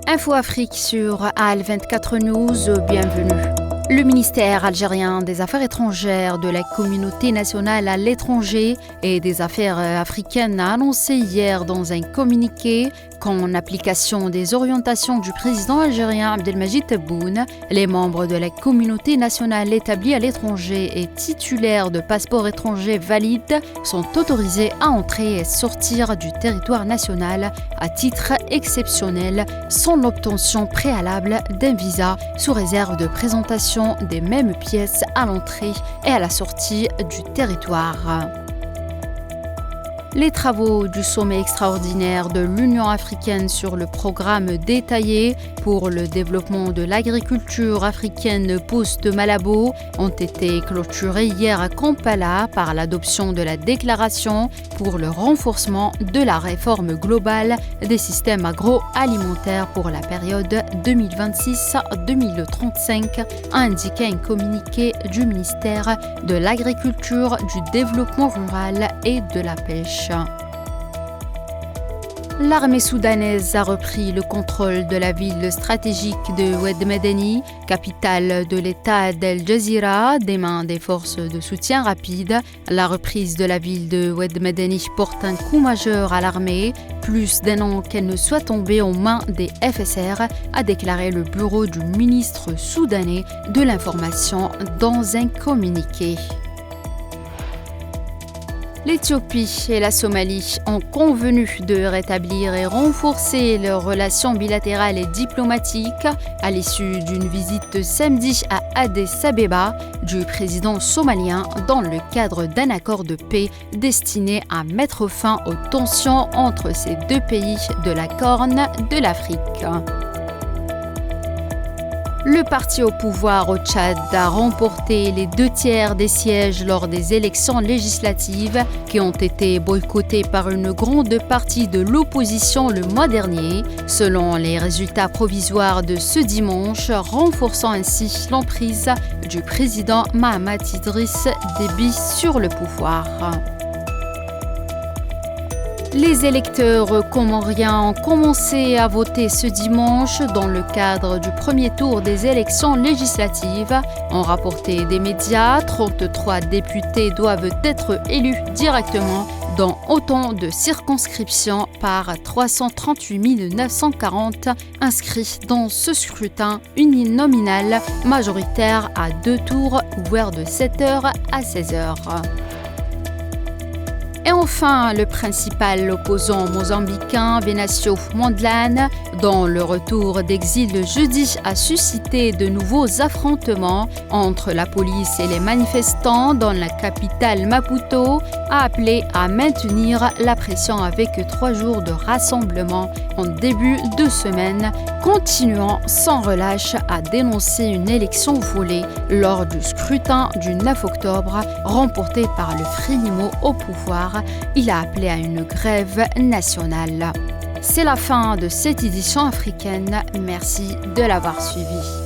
Info Afrique sur AL24 News, bienvenue. Le ministère algérien des Affaires étrangères, de la communauté nationale à l'étranger et des Affaires africaines a annoncé hier dans un communiqué qu'en application des orientations du président algérien Abdelmadjid Tebboune, les membres de la communauté nationale établis à l'étranger et titulaires de passeports étrangers valides sont autorisés à entrer et sortir du territoire national à titre exceptionnel sans l'obtention préalable d'un visa sous réserve de présentation des mêmes pièces à l'entrée et à la sortie du territoire. Les travaux du sommet extraordinaire de l'Union africaine sur le programme détaillé pour le développement de l'agriculture africaine post-Malabo ont été clôturés hier à Kampala par l'adoption de la déclaration pour le renforcement de la réforme globale des systèmes agroalimentaires pour la période 2026-2035, a indiqué un communiqué du ministère de l'Agriculture, du Développement rural et de la Pêche. L'armée soudanaise a repris le contrôle de la ville stratégique de Oued Medani, capitale de l'État d'El Jazira, des mains des forces de soutien rapide. La reprise de la ville de Oued Medani porte un coup majeur à l'armée, plus d'un an qu'elle ne soit tombée aux mains des FSR, a déclaré le bureau du ministre soudanais de l'information dans un communiqué. L'Éthiopie et la Somalie ont convenu de rétablir et renforcer leurs relations bilatérales et diplomatiques à l'issue d'une visite samedi à Addis Abeba du président somalien dans le cadre d'un accord de paix destiné à mettre fin aux tensions entre ces deux pays de la Corne de l'Afrique. Le parti au pouvoir au Tchad a remporté les 2/3 des sièges lors des élections législatives qui ont été boycottées par une grande partie de l'opposition le mois dernier, selon les résultats provisoires de ce dimanche, renforçant ainsi l'emprise du président Mahamat Idriss Déby sur le pouvoir. Les électeurs comoriens ont commencé à voter ce dimanche dans le cadre du premier tour des élections législatives. Ont rapporté des médias, 33 députés doivent être élus directement dans autant de circonscriptions par 338 940 inscrits dans ce scrutin uninominal majoritaire à 2 tours ouverts de 7h à 16h. Et enfin, le principal opposant mozambicain, Venancio Mondlane, dont le retour d'exil jeudi a suscité de nouveaux affrontements entre la police et les manifestants dans la capitale Maputo, a appelé à maintenir la pression avec 3 jours de rassemblement en début de semaine, continuant sans relâche à dénoncer une élection volée lors du scrutin du 9 octobre remporté par le Frélimo au pouvoir. Il a appelé à une grève nationale. C'est la fin de cette édition africaine. Merci de l'avoir suivi.